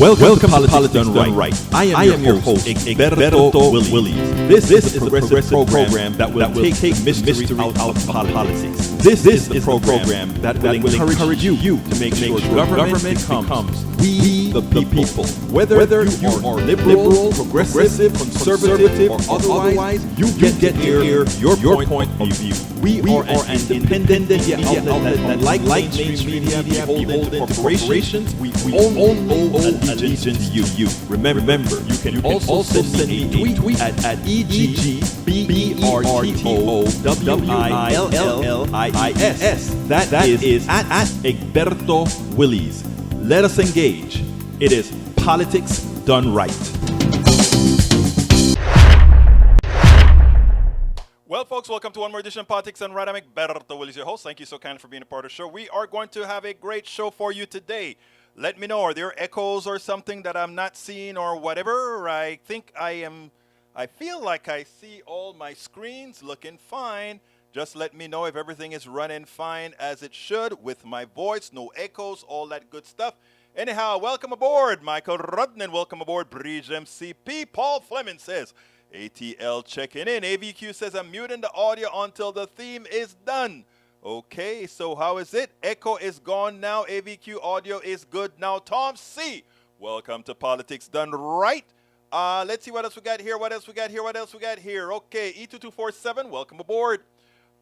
Welcome to Politics Done Right. I am your host, Beto Willies. This is a progressive program that will take mystery out of politics. This is the program that will encourage you to make sure government becomes we the people. Whether you are liberal, progressive, conservative, or otherwise, you get to hear your point of view. We are an independent media outlet that, like mainstream media, beholden to corporations, we owe allegiance to you. Remember, you can also send me a tweet at EGBRTOWILLIS. That is at Egberto Willies. Let us engage. It is Politics Done Right. Well, folks, welcome to one more edition of Politics Done Right. I'm Egberto Willies, your host. Thank you so kindly for being a part of the show. We are going to have a great show for you today. Let me know, are there echoes or something that I'm not seeing or whatever? I feel like I see all my screens looking fine. Just let me know if everything is running fine as it should with my voice, no echoes, all that good stuff. Anyhow, welcome aboard, Michael Rudnan. Welcome aboard, Bridge MCP. Paul Fleming says, ATL checking in. AVQ says, I'm muting the audio until the theme is done. Okay, so how is it? Echo is gone now. AVQ audio is good now. Tom C., welcome to Politics Done Right. Let's see what else we got here. Okay, E2247, welcome aboard.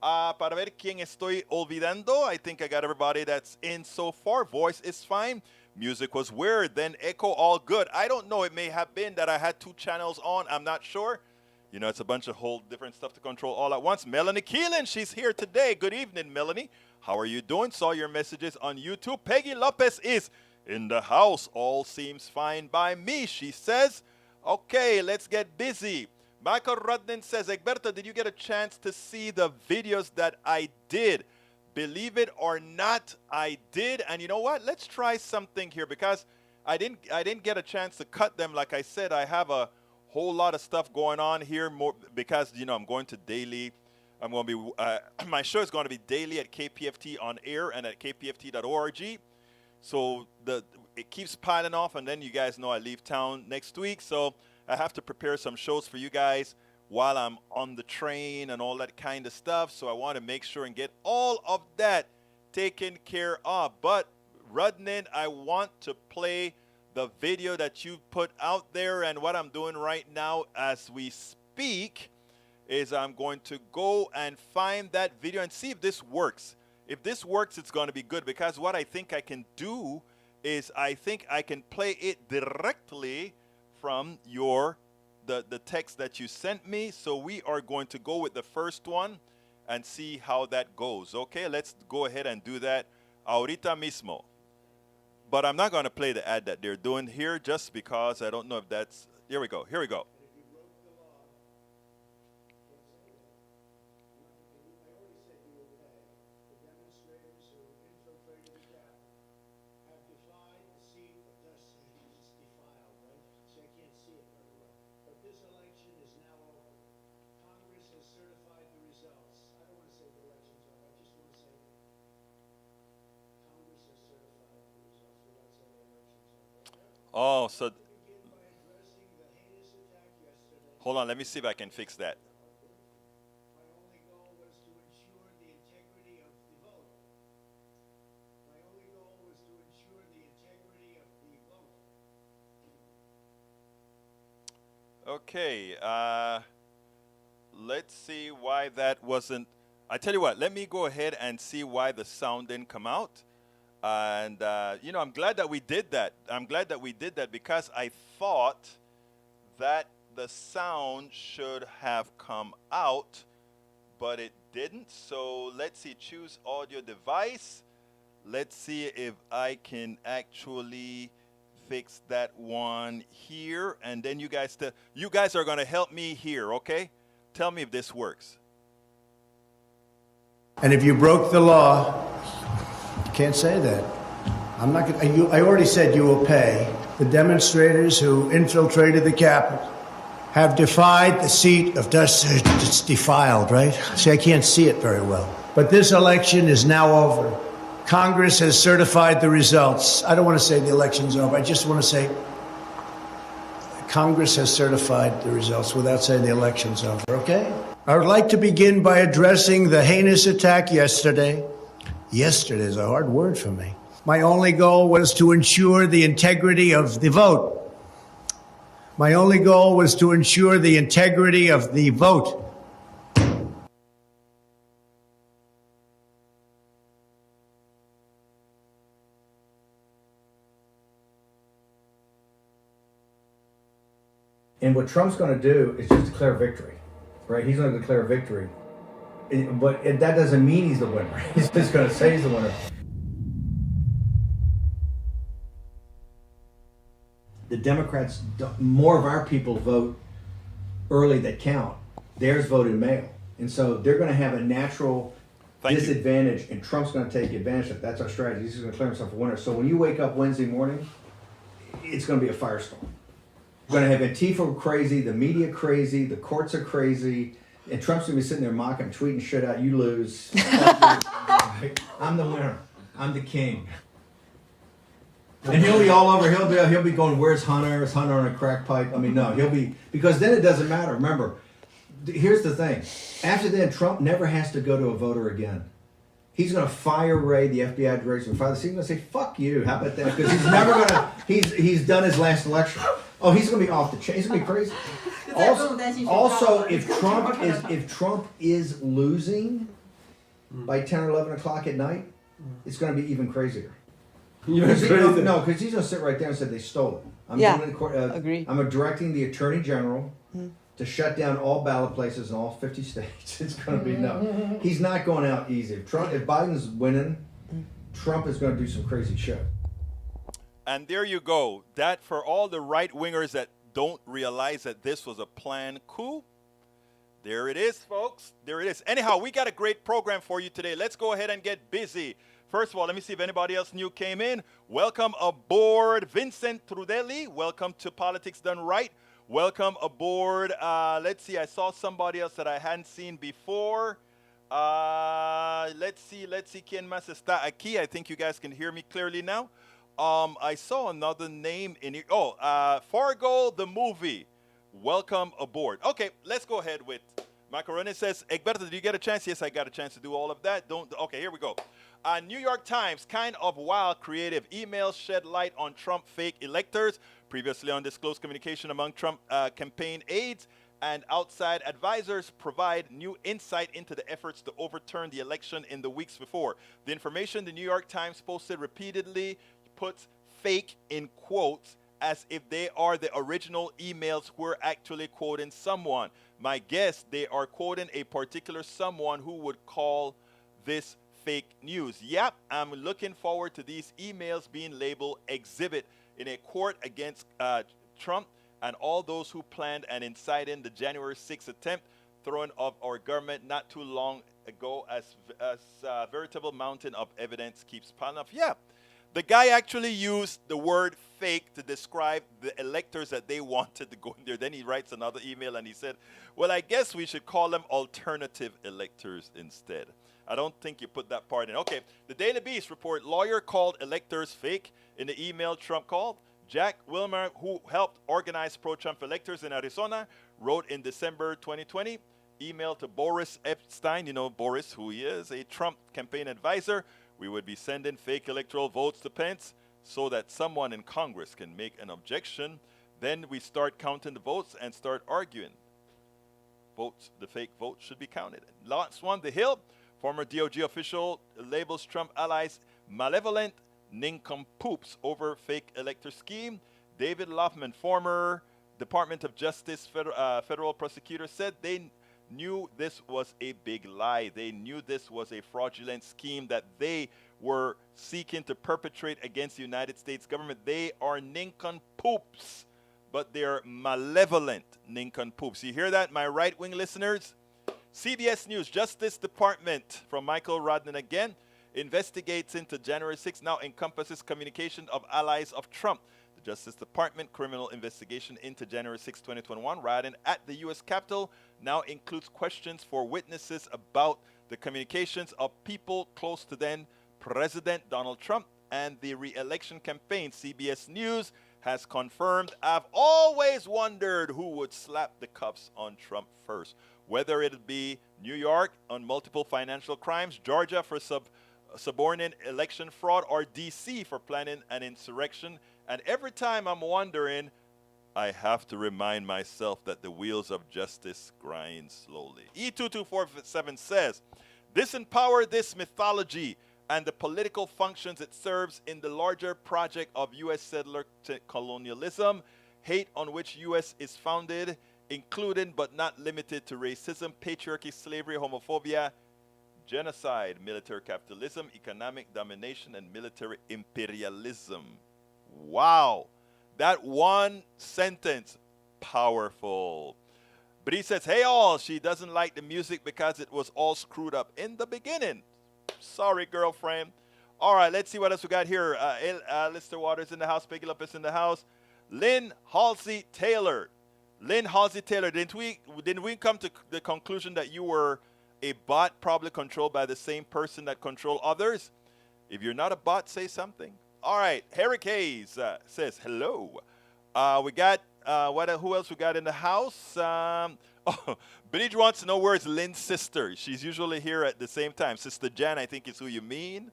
Para ver quién estoy olvidando. I think I got everybody that's in so far. Voice is fine. Music was weird. Then echo all good. I don't know. It may have been that I had two channels on. I'm not sure. You know, it's a bunch of whole different stuff to control all at once. Melanie Keelan, she's here today. Good evening, Melanie. How are you doing? Saw your messages on YouTube. Peggy Lopez is in the house. All seems fine by me, she says. Okay, let's get busy. Michael Rudnan says, Egberto, did you get a chance to see the videos that I did? Believe it or not, I did. And you know what? Let's try something here because I didn't get a chance to cut them. Like I said, I have a whole lot of stuff going on here more because, you know, I'm going to daily. I'm going to be, my show is going to be daily at KPFT on air and at kpft.org. So it keeps piling off, and then you guys know I leave town next week. So I have to prepare some shows for you guys while I'm on the train and all that kind of stuff. So I want to make sure and get all of that taken care of. But Rudnan, I want to play the video that you put out there, and what I'm doing right now as we speak is I'm going to go and find that video and see if this works. If this works, it's going to be good, because what I think I can do is I think I can play it directly from the text that you sent me. So we are going to go with the first one and see how that goes. Okay, let's go ahead and do that ahorita mismo. But I'm not going to play the ad that they're doing here just because I don't know if that's... Here we go. Oh, so hold on, let me see if I can fix that. My only goal was to ensure the integrity of the vote. Okay, let's see why that wasn't. I tell you what, let me go ahead and see why the sound didn't come out. And, you know, I'm glad that we did that. Because I thought that the sound should have come out, but it didn't. So let's see, choose audio device. Let's see if I can actually fix that one here. And then you guys are going to help me here, okay? Tell me if this works. And if you broke the law, you can't say that. I'm not going. I already said you will pay. The demonstrators who infiltrated the Capitol have defied the seat of justice. It's defiled, right? See, I can't see it very well. But this election is now over. Congress has certified the results. I don't want to say the election's over. I just want to say Congress has certified the results without saying the election's over, okay? I would like to begin by addressing the heinous attack yesterday. Yesterday is a hard word for me. My only goal was to ensure the integrity of the vote. My only goal was to ensure the integrity of the vote. And what Trump's going to do is just declare victory, right? He's going to declare victory. But that doesn't mean he's the winner. He's just going to say he's the winner. The Democrats, more of our people vote early that count. Theirs vote in mail. And so they're going to have a natural disadvantage, and Trump's going to take advantage of it. That's our strategy. He's going to declare himself a winner. So when you wake up Wednesday morning, it's going to be a firestorm. We're going to have Antifa crazy, the media crazy, the courts are crazy, and Trump's going to be sitting there mocking, tweeting shit out, you lose. I'm the winner. I'm the king. And he'll be all over, he'll be going, where's Hunter? Is Hunter on a crack pipe? I mean, no, he'll be, because then it doesn't matter. Remember, here's the thing. After then, Trump never has to go to a voter again. He's going to fire Ray, the FBI director, and fire the he's going to say, fuck you, how about that? Because he's never going to, he's done his last election. Oh, he's going to be off the chain. He's going to be crazy. Also, if Trump is losing by 10 or 11 o'clock at night, it's going to be even crazier. Because he's going to sit right there and say they stole it. Agree. I'm directing the Attorney General to shut down all ballot places in all 50 states. It's going to be no. He's not going out easy. If Biden's winning, Trump is going to do some crazy shit. And there you go. That for all the right-wingers that don't realize that this was a planned coup, there it is, folks. There it is. Anyhow, we got a great program for you today. Let's go ahead and get busy. First of all, let me see if anybody else new came in. Welcome aboard, Vincent Trudelli. Welcome to Politics Done Right. Welcome aboard. Let's see. I saw somebody else that I hadn't seen before. Let's see. ¿Quién más está aquí? I think you guys can hear me clearly now. I saw another name in here. Fargo, the movie. Welcome aboard. Okay, let's go ahead with Macaroni says, Egberto, did you get a chance? Yes, I got a chance to do all of that. Okay, here we go. New York Times, kind of wild, creative emails shed light on Trump fake electors. Previously undisclosed communication among Trump campaign aides and outside advisors provide new insight into the efforts to overturn the election in the weeks before. The information the New York Times posted repeatedly puts fake in quotes as if they are the original emails who are actually quoting someone. My guess, they are quoting a particular someone who would call this fake news. Yep, I'm looking forward to these emails being labeled exhibit in a court against Trump and all those who planned and incited the January 6th attempt throwing off our government not too long ago as a veritable mountain of evidence keeps piling up. Yeah. The guy actually used the word fake to describe the electors that they wanted to go in there. Then he writes another email and he said, well, I guess we should call them alternative electors instead. I don't think you put that part in. Okay, the Daily Beast report, lawyer called electors fake in the email Trump called. Jack Wilmer, who helped organize pro-Trump electors in Arizona, wrote in December 2020, email to Boris Epstein, you know Boris, who he is, a Trump campaign advisor, we would be sending fake electoral votes to Pence so that someone in Congress can make an objection. Then we start counting the votes and start arguing. Votes, the fake votes should be counted. Last one, The Hill. Former DOJ official labels Trump allies malevolent nincompoops over fake elector scheme. David Loffman, former Department of Justice federal prosecutor, said they knew this was a big lie. They knew this was a fraudulent scheme that they were seeking to perpetrate against the United States government. They are nincompoops, but they're malevolent nincompoops. You hear that, my right-wing listeners? CBS News, Justice Department, from Michael Rodman again, investigates into January 6th, now encompasses communication of allies of Trump. The Justice Department criminal investigation into January 6, 2021, rioting at the U.S. Capitol, now includes questions for witnesses about the communications of people close to then President Donald Trump and the re-election campaign. CBS News has confirmed, I've always wondered who would slap the cuffs on Trump first, whether it be New York on multiple financial crimes, Georgia for subordinate election fraud, or DC for planning an insurrection. And every time I'm wondering, I have to remind myself that the wheels of justice grind slowly. E22447 says, disempower this mythology and the political functions it serves in the larger project of U.S. settler colonialism, hate on which U.S. is founded, including but not limited to racism, patriarchy, slavery, homophobia, genocide, military capitalism, economic domination, and military imperialism. Wow. That one sentence, powerful. But he says, hey all, she doesn't like the music because it was all screwed up in the beginning. Sorry, girlfriend. All right, let's see what else we got here. Lister Waters in the house. Peggy Lopez in the house. Lynn Halsey Taylor. Lynn Halsey Taylor, didn't we come to the conclusion that you were a bot probably controlled by the same person that control others? If you're not a bot, say something. All right, Eric Hayes says hello. We got, who else we got in the house? Benij wants to know where's Lynn's sister. She's usually here at the same time. Sister Jan, I think is who you mean.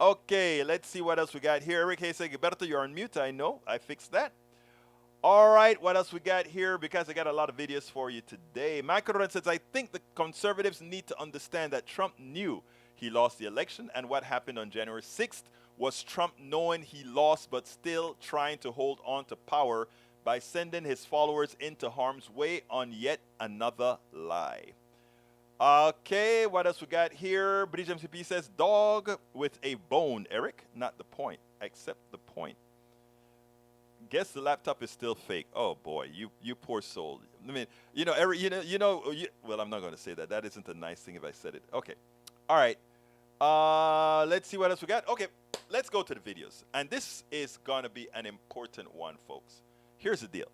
Okay, let's see what else we got here. Eric Hayes says, Beto, you're on mute. I know. I fixed that. All right, what else we got here? Because I got a lot of videos for you today. Michael says, I think the conservatives need to understand that Trump knew he lost the election, and what happened on January 6th was Trump knowing he lost but still trying to hold on to power by sending his followers into harm's way on yet another lie. Okay, what else we got here? British MCP says, dog with a bone, Eric, not the point, except the point. Guess the laptop is still fake. Oh boy, you poor soul. I mean, Eric, well, I'm not going to say that. That isn't a nice thing if I said it. Okay. All right. Let's see what else we got. Okay, let's go to the videos. And this is going to be an important one, folks. Here's the deal.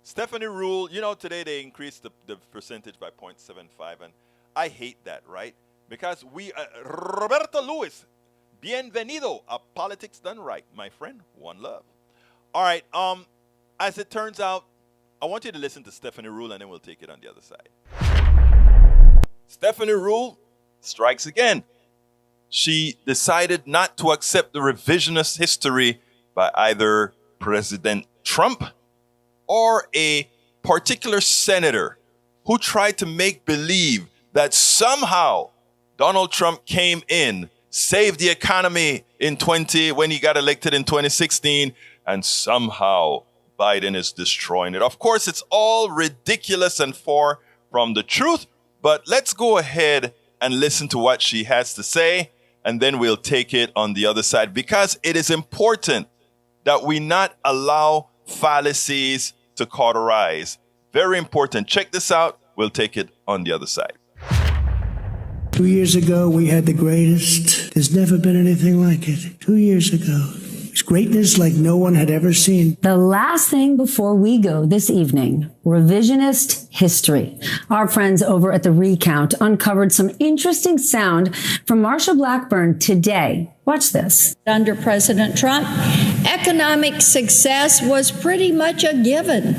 Stephanie Rule, today they increased the percentage by 0.75, and I hate that, right? Because Roberto Luis, bienvenido a Politics Done Right, my friend. One love. All right, as it turns out, I want you to listen to Stephanie Rule, and then we'll take it on the other side. Stephanie Rule strikes again. She decided not to accept the revisionist history by either President Trump or a particular senator who tried to make believe that somehow Donald Trump came in, saved the economy when he got elected in 2016, and somehow Biden is destroying it. Of course, it's all ridiculous and far from the truth, but let's go ahead and listen to what she has to say, and then we'll take it on the other side, because it is important that we not allow fallacies to cauterize. Very important. Check this out. We'll take it on the other side. 2 years ago, we had the greatest. There's never been anything like it. 2 years ago. It's greatness like no one had ever seen. The last thing before we go this evening, revisionist history. Our friends over at The Recount uncovered some interesting sound from Marsha Blackburn today. Watch this. Under President Trump, economic success was pretty much a given.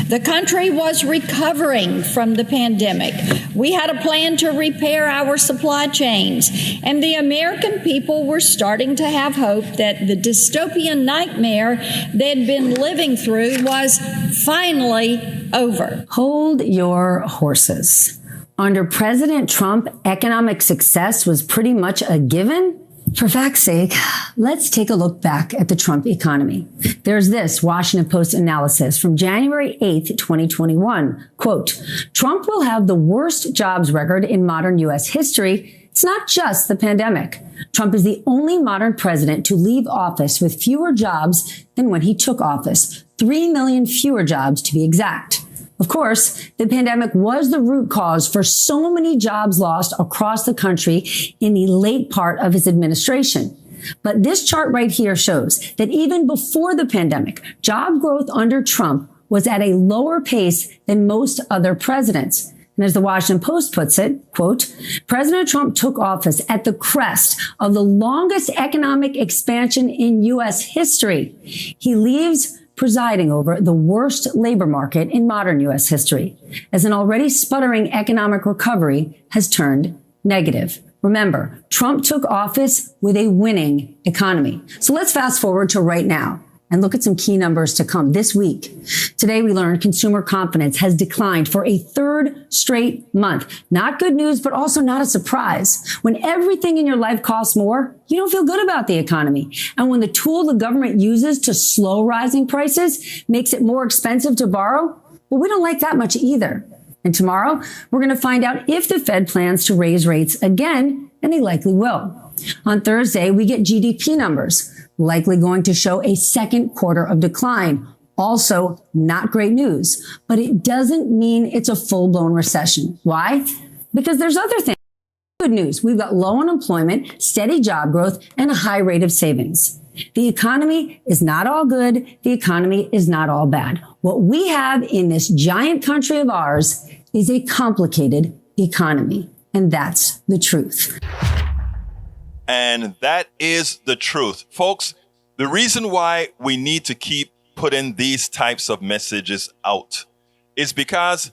The country was recovering from the pandemic. We had a plan to repair our supply chains, and the American people were starting to have hope that the dystopian nightmare they'd been living through was finally over. Hold your horses. Under President Trump, economic success was pretty much a given? For fact's sake, let's take a look back at the Trump economy. There's this Washington Post analysis from January 8th, 2021. Quote, Trump will have the worst jobs record in modern U.S. history. It's not just the pandemic. Trump is the only modern president to leave office with fewer jobs than when he took office. 3 million fewer jobs to be exact. Of course, the pandemic was the root cause for so many jobs lost across the country in the late part of his administration. But this chart right here shows that even before the pandemic, job growth under Trump was at a lower pace than most other presidents. And as the Washington Post puts it, quote, President Trump took office at the crest of the longest economic expansion in U.S. history. He leaves presiding over the worst labor market in modern U.S. history, as an already sputtering economic recovery has turned negative. Remember, Trump took office with a winning economy. So let's fast forward to right now and look at some key numbers to come this week. Today, we learned consumer confidence has declined for a third straight month. Not good news, but also not a surprise. When everything in your life costs more, you don't feel good about the economy. And when the tool the government uses to slow rising prices makes it more expensive to borrow, well, we don't like that much either. And tomorrow, we're going to find out if the Fed plans to raise rates again, and they likely will. On Thursday, we get GDP numbers, likely going to show a second quarter of decline. Also, not great news, but it doesn't mean it's a full-blown recession. Why? Because there's other things. Good news. We've got low unemployment, steady job growth, and a high rate of savings. The economy is not all good. The economy is not all bad. What we have in this giant country of ours is a complicated economy. And that's the truth. And that is the truth. Folks, the reason why we need to keep putting these types of messages out is because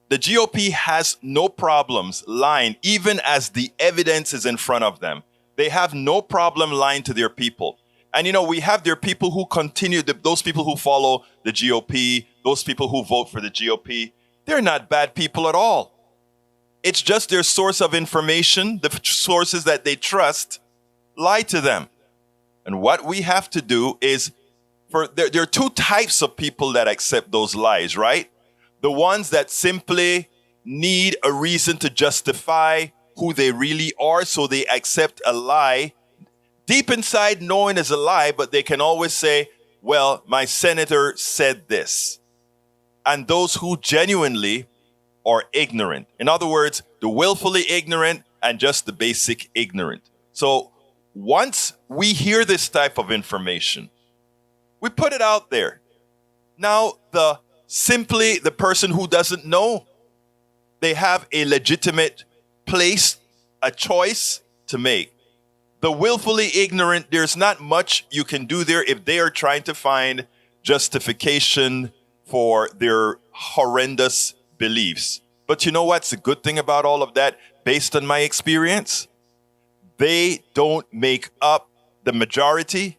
the GOP has no problems lying, even as the evidence is in front of them. They have no problem lying to their people. And, you know, we have their people who continue, those people who follow the GOP, those people who vote for the GOP. They're not bad people at all. It's just their source of information, the sources that they trust, lie to them. And what we have to do is, there are two types of people that accept those lies, right? The ones that simply need a reason to justify who they really are, so they accept a lie, deep inside knowing it's a lie, but they can always say, well, my senator said this. And those who genuinely are ignorant. In other words, the willfully ignorant and just the basic ignorant. So once we hear this type of information, we put it out there. Now, the person who doesn't know, they have a legitimate place, a choice to make. The willfully ignorant, there's not much you can do there if they are trying to find justification for their horrendous beliefs. But you know what's the good thing about all of that, based on my experience? They don't make up the majority.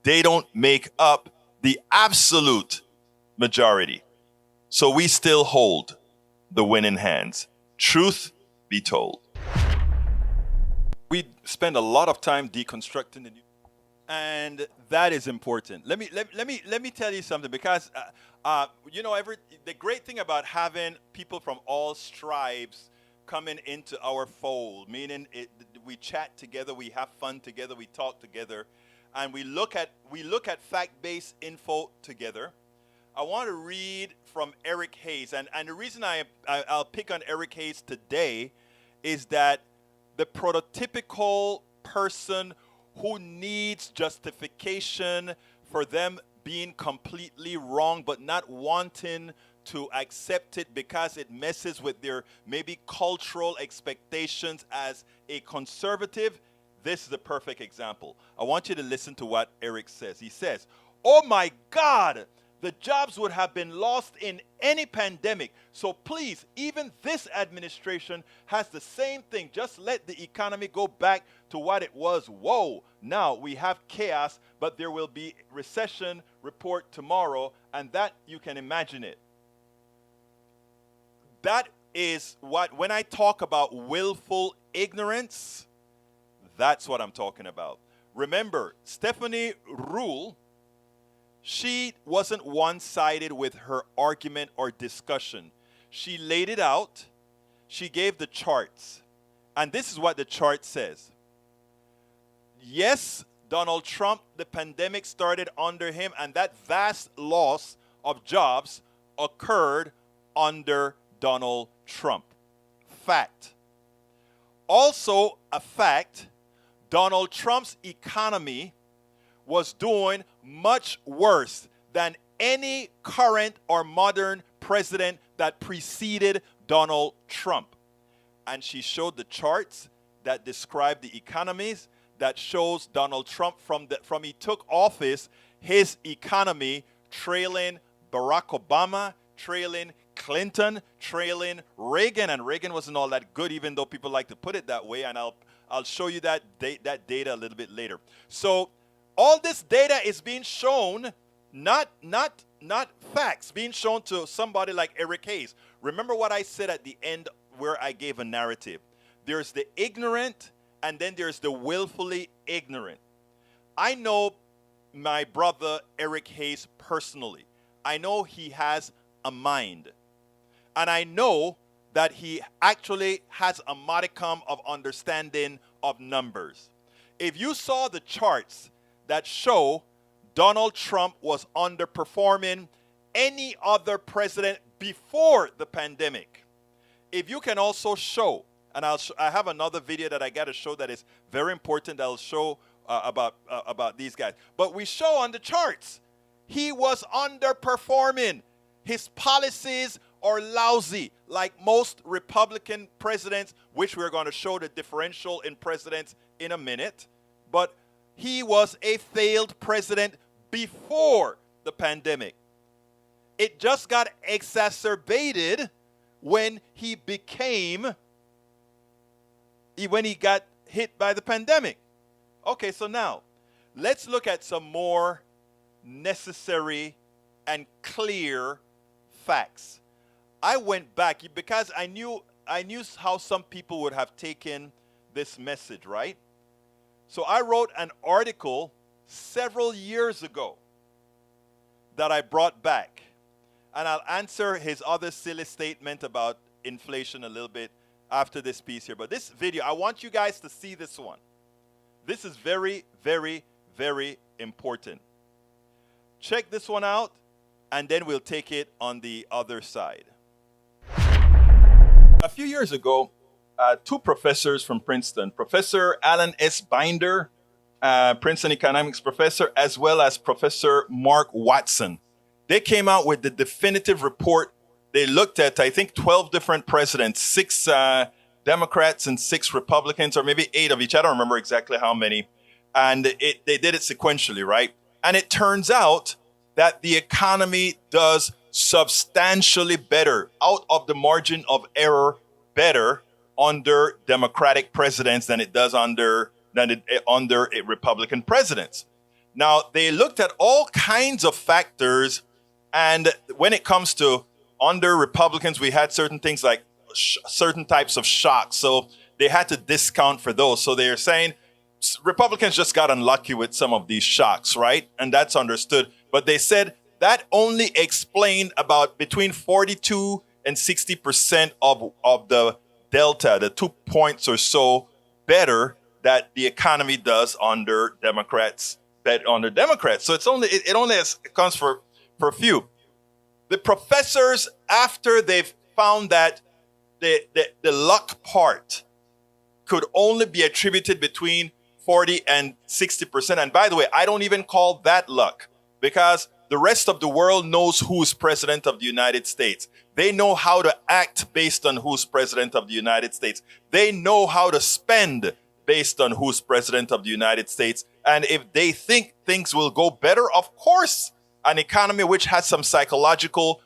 They don't make up the absolute majority. So we still hold the winning hands. Truth be told. We spend a lot of time deconstructing the news, and that is important. Let me tell you something, because the great thing about having people from all stripes coming into our fold, meaning we chat together, we have fun together, we talk together, and we look at fact-based info together. I want to read from Eric Hayes, and the reason I'll pick on Eric Hayes today is that the prototypical person who needs justification for them being completely wrong, but not wanting to accept it because it messes with their maybe cultural expectations as a conservative, this is a perfect example. I want you to listen to what Eric says. He says, "Oh my God, the jobs would have been lost in any pandemic. So please, even this administration has the same thing. Just let the economy go back to what it was. Whoa, now we have chaos, but there will be recession report tomorrow, and that, you can imagine it." That is what, when I talk about willful ignorance, that's what I'm talking about. Remember, Stephanie Ruhle, she wasn't one-sided with her argument or discussion. She laid it out. She gave the charts. And this is what the chart says. Yes, Donald Trump, the pandemic started under him, and that vast loss of jobs occurred under Donald Trump. Fact. Also a fact, Donald Trump's economy was doing much worse than any current or modern president that preceded Donald Trump. And she showed the charts that describe the economies, that shows Donald Trump from he took office, his economy trailing Barack Obama, trailing Clinton, trailing Reagan, and Reagan wasn't all that good, even though people like to put it that way. And I'll show you that data a little bit later. So all this data is being shown, not facts, being shown to somebody like Eric Hayes. Remember what I said at the end where I gave a narrative. There's the ignorant, and then there's the willfully ignorant. I know my brother Eric Hayes personally. I know he has a mind. And I know that he actually has a modicum of understanding of numbers. If you saw the charts that show Donald Trump was underperforming any other president before the pandemic, if you can also show, and I have another video that I got to show that is very important that I'll show about these guys. But we show on the charts, he was underperforming. His policies are lousy, like most Republican presidents, which we're going to show the differential in presidents in a minute. But he was a failed president before the pandemic. It just got exacerbated when he got hit by the pandemic. Okay, so now let's look at some more necessary and clear facts. I went back because I knew how some people would have taken this message, right? So I wrote an article several years ago that I brought back. And I'll answer his other silly statement about inflation a little bit after this piece here. But this video, I want you guys to see this one. This is very, very, very important. Check this one out, and then we'll take it on the other side. A few years ago, two professors from Princeton, Professor Alan S. Binder, Princeton economics professor, as well as Professor Mark Watson, they came out with the definitive report. They looked at, I think, 12 different presidents, 6 Democrats and 6 Republicans, or maybe 8 of each. I don't remember exactly how many. And they did it sequentially, right? And it turns out that the economy does substantially better, out of the margin of error, better under Democratic presidents than it does under Republican presidents. Now, they looked at all kinds of factors. And when it comes to under Republicans, we had certain things like certain types of shocks. So they had to discount for those. So they're saying Republicans just got unlucky with some of these shocks, right? And that's understood. But they said that only explained about between 42 and 60% of the delta, the 2 points or so better that the economy does under Democrats. So it only accounts for a few. The professors, after they've found that the luck part could only be attributed between 40 and 60%. And by the way, I don't even call that luck, because the rest of the world knows who's president of the United States. They know how to act based on who's president of the United States. They know how to spend based on who's president of the United States. And if they think things will go better, of course, an economy which has some psychological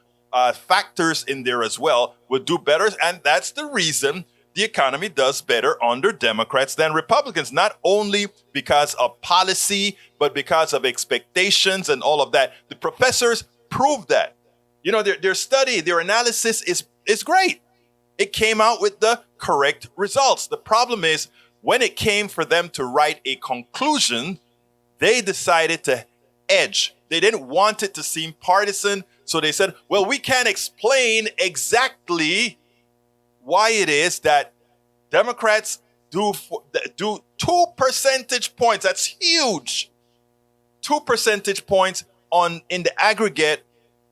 factors in there as well would do better. And that's the reason the economy does better under Democrats than Republicans, not only because of policy, but because of expectations and all of that. The professors proved that. You know, their study, their analysis is great. It came out with the correct results. The problem is, when it came for them to write a conclusion, they decided to edge. They didn't want it to seem partisan, so they said, well, we can't explain exactly why it is that Democrats do 2 percentage points. That's huge. 2 percentage points in the aggregate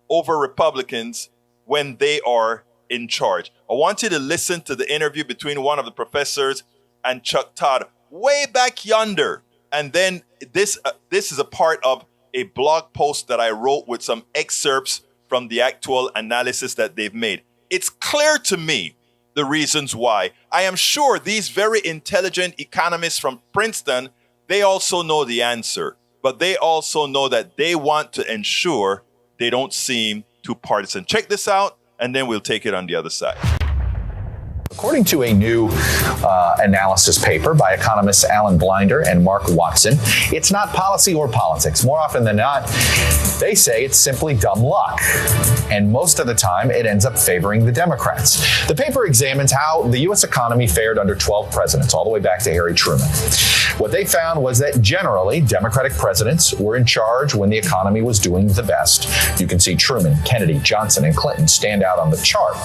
over Republicans when they are in charge. I want you to listen to the interview between one of the professors and Chuck Todd way back yonder. And then this is a part of a blog post that I wrote with some excerpts from the actual analysis that they've made. it's clear to me the reasons why. I am sure these very intelligent economists from Princeton, they also know the answer, but they also know that they want to ensure they don't seem too partisan. Check this out, and then we'll take it on the other side. According to a new analysis paper by economists Alan Blinder and Mark Watson, it's not policy or politics. More often than not, they say it's simply dumb luck. And most of the time, it ends up favoring the Democrats. The paper examines how the U.S. economy fared under 12 presidents, all the way back to Harry Truman. What they found was that generally, Democratic presidents were in charge when the economy was doing the best. You can see Truman, Kennedy, Johnson, and Clinton stand out on the chart.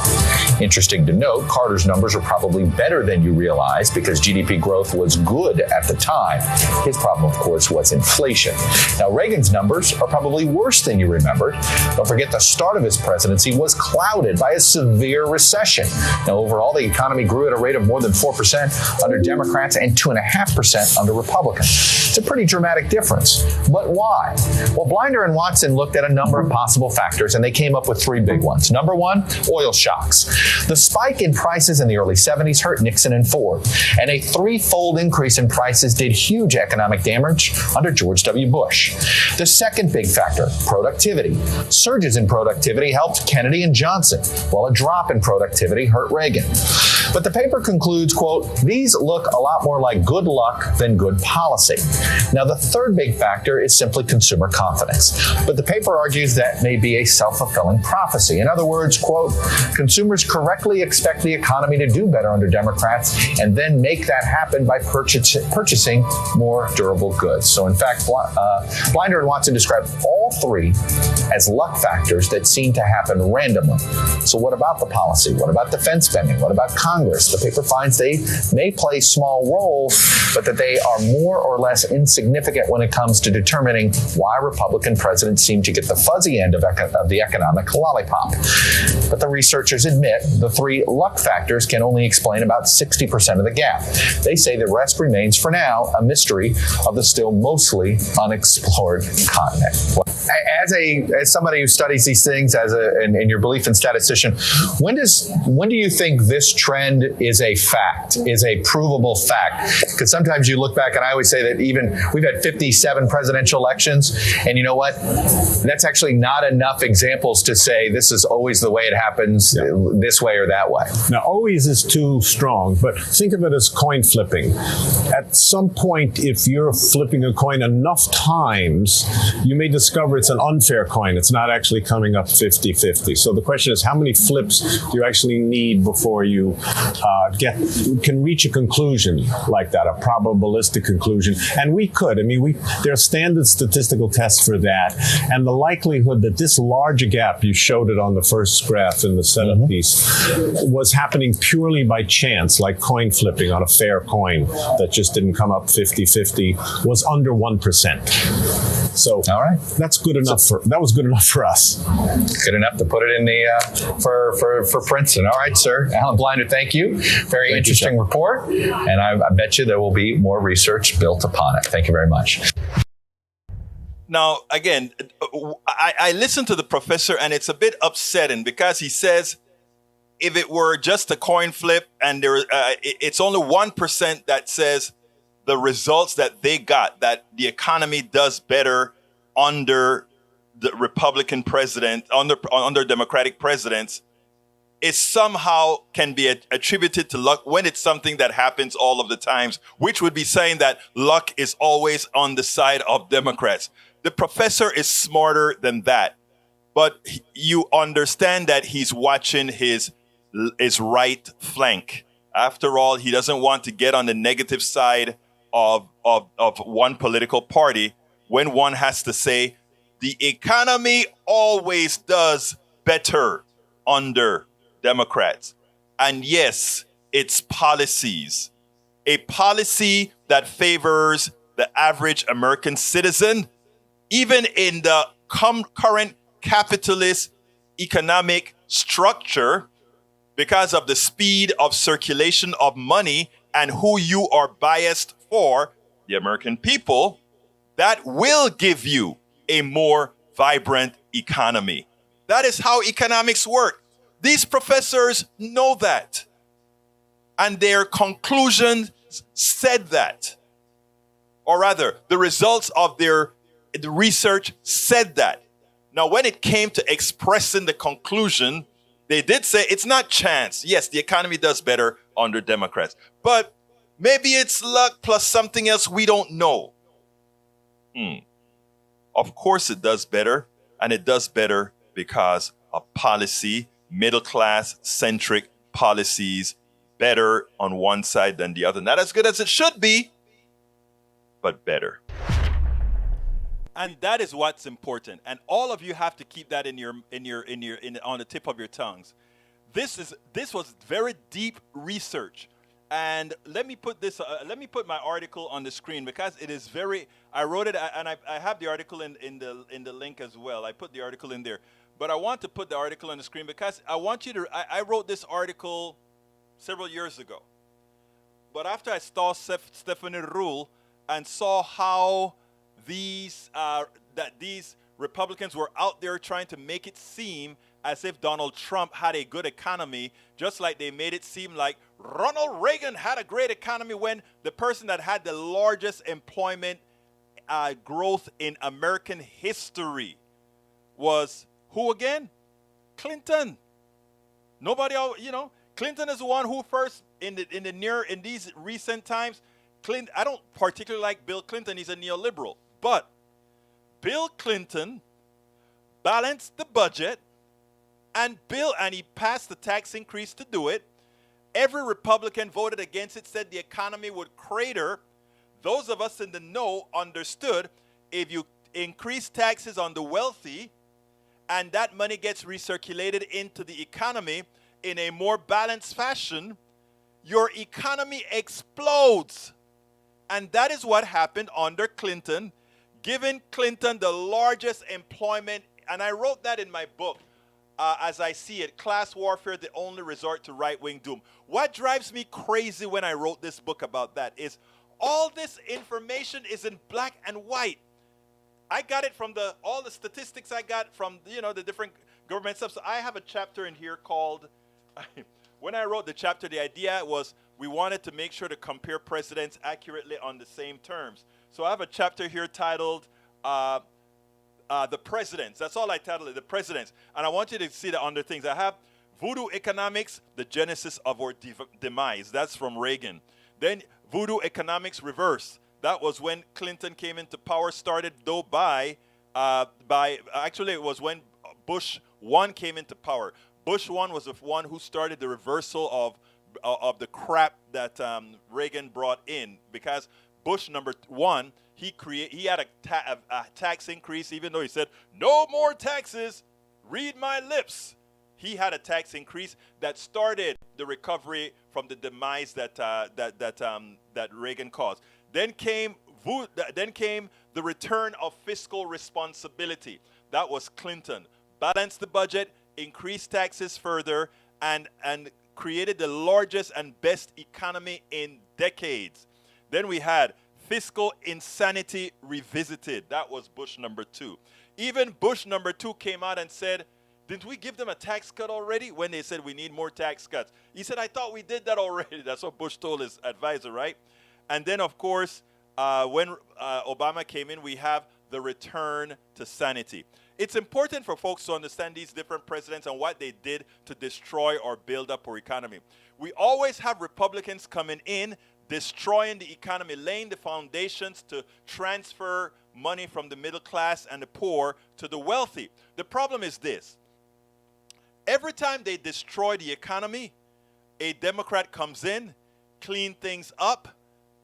Interesting to note, Carter's numbers are probably better than you realize because GDP growth was good at the time. His problem, of course, was inflation. Now, Reagan's numbers are probably worse than you remembered. Don't forget the start of his presidency was clouded by a severe recession. Now, overall, the economy grew at a rate of more than 4% under Democrats and 2.5% under Republicans. It's a pretty dramatic difference. But why? Well, Blinder and Watson looked at a number of possible factors, and they came up with three big ones. Number one, oil shocks. The spike in prices in the early 70s hurt Nixon and Ford, and a threefold increase in prices did huge economic damage under George W. Bush. The second big factor, productivity. Surges in productivity helped Kennedy and Johnson, while a drop in productivity hurt Reagan. But the paper concludes, quote, these look a lot more like good luck than good policy. Now, the third big factor is simply consumer confidence. But the paper argues that may be a self-fulfilling prophecy. In other words, quote, consumers correctly expect the economy to do better under Democrats and then make that happen by purchasing more durable goods. So, in fact, Blinder and Watson describe all three as luck factors that seem to happen randomly. So what about the policy? What about defense spending? What about Congress? The paper finds they may play small roles, but that they are more or less insignificant when it comes to determining why Republican presidents seem to get the fuzzy end of the economic lollipop. But the researchers admit the three luck factors can only explain about 60% of the gap. They say the rest remains, for now, a mystery of the still mostly unexplored continent. As somebody who studies these things in your belief in statistician, when do you think this trend is a fact, is a provable fact? Because sometimes you look back, and I always say that even we've had 57 presidential elections, and you know what? That's actually not enough examples to say this is always the way it happens, this way or that way. Now, always is too strong, but think of it as coin flipping. At some point, if you're flipping a coin enough times, you may discover it's an unfair coin. It's not actually coming up 50-50. So the question is, how many flips do you actually need before you can reach a conclusion like that, a probabilistic conclusion? And we could. I mean, there are standard statistical tests for that. And the likelihood that this large gap, you showed it on the first graph in the setup piece, was happening purely by chance, like coin flipping on a fair coin that just didn't come up 50-50, was under 1%. So all right, that was good enough for us. Good enough to put it in the for Princeton. All right, sir. Alan Blinder, thank you. Very interesting report, and I bet you there will be more research built upon it. Thank you very much. Now, again, I listened to the professor, and it's a bit upsetting because he says if it were just a coin flip and it's only 1% that says the results that they got, that the economy does better under the Republican president, under Democratic presidents, it somehow can be attributed to luck when it's something that happens all of the times, which would be saying that luck is always on the side of Democrats. The professor is smarter than that, but you understand that he's watching his right flank. After all, he doesn't want to get on the negative side of one political party when one has to say the economy always does better under Democrats. And yes, it's policies. A policy that favors the average American citizen, even in the current capitalist economic structure, because of the speed of circulation of money and who you are biased for, the American people, that will give you a more vibrant economy. That is how economics work. These professors know that. And their conclusions said that. Or rather, the results of the research said that. Now, when it came to expressing the conclusion, they did say it's not chance. Yes, the economy does better under Democrats. But maybe it's luck plus something else we don't know. Of course it does better. And it does better because of policy, middle-class centric policies, better on one side than the other. Not as good as it should be, but better. And that is what's important. And all of you have to keep that on the tip of your tongues. This was very deep research. And let me put my article on the screen because it is very. I wrote it, and I have the article in the link as well. I put the article in there, but I want to put the article on the screen because I want you to. I wrote this article several years ago, but after I saw Stephanie Rule and saw how these Republicans were out there trying to make it seem as if Donald Trump had a good economy, just like they made it seem like Ronald Reagan had a great economy when the person that had the largest employment growth in American history was who again? Clinton. Nobody, Clinton is the one who first in these recent times. Clinton, I don't particularly like Bill Clinton. He's a neoliberal, but Bill Clinton balanced the budget. And he passed the tax increase to do it. Every Republican voted against it, said the economy would crater. Those of us in the know understood if you increase taxes on the wealthy and that money gets recirculated into the economy in a more balanced fashion, your economy explodes. And that is what happened under Clinton, giving Clinton the largest employment. And I wrote that in my book. As I see it, class warfare, the only resort to right-wing doom. What drives me crazy when I wrote this book about that is all this information is in black and white. I got it from all the statistics I got from the different government stuff. So I have a chapter in here called, when I wrote the chapter, the idea was we wanted to make sure to compare presidents accurately on the same terms. So I have a chapter here titled The Presidents. That's all I titled it, The Presidents. And I want you to see the under things. I have Voodoo Economics, the genesis of our demise. That's from Reagan. Then Voodoo Economics Reverse. That was when Clinton came into power, started though actually it was when Bush 1 came into power. Bush 1 was the one who started the reversal of the crap that Reagan brought in, because Bush number 1, he had a tax increase, even though he said no more taxes. Read my lips. He had a tax increase that started the recovery from the demise that Reagan caused. Then came the return of fiscal responsibility. That was Clinton. Balanced the budget, increased taxes further, and created the largest and best economy in decades. Then we had fiscal insanity revisited. That was Bush number 2. Even Bush number 2 came out and said, didn't we give them a tax cut already? When they said we need more tax cuts. He said, I thought we did that already. That's what Bush told his advisor, right? And then, of course, when Obama came in, we have the return to sanity. It's important for folks to understand these different presidents and what they did to destroy or build up our economy. We always have Republicans coming in, destroying the economy, laying the foundations to transfer money from the middle class and the poor to the wealthy. The problem is this. Every time they destroy the economy, a Democrat comes in, clean things up,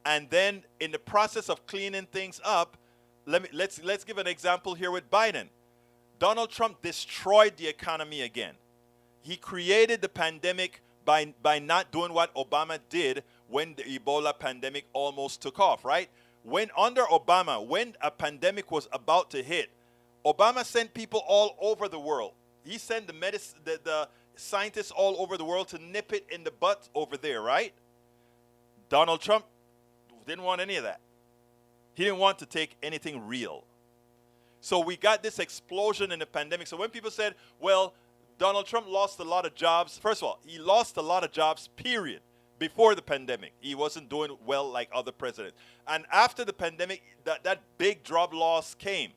and then in the process of cleaning things up, let's give an example here with Biden. Donald Trump destroyed the economy again. He created the pandemic by not doing what Obama did when the Ebola pandemic almost took off, right? When under Obama, when a pandemic was about to hit, Obama sent people all over the world. He sent the scientists all over the world to nip it in the butt over there, right? Donald Trump didn't want any of that. He didn't want to take anything real. So we got this explosion in the pandemic. So when people said, well, Donald Trump lost a lot of jobs. First of all, he lost a lot of jobs, period, before the pandemic. He wasn't doing well like other presidents. And after the pandemic, that big job loss came.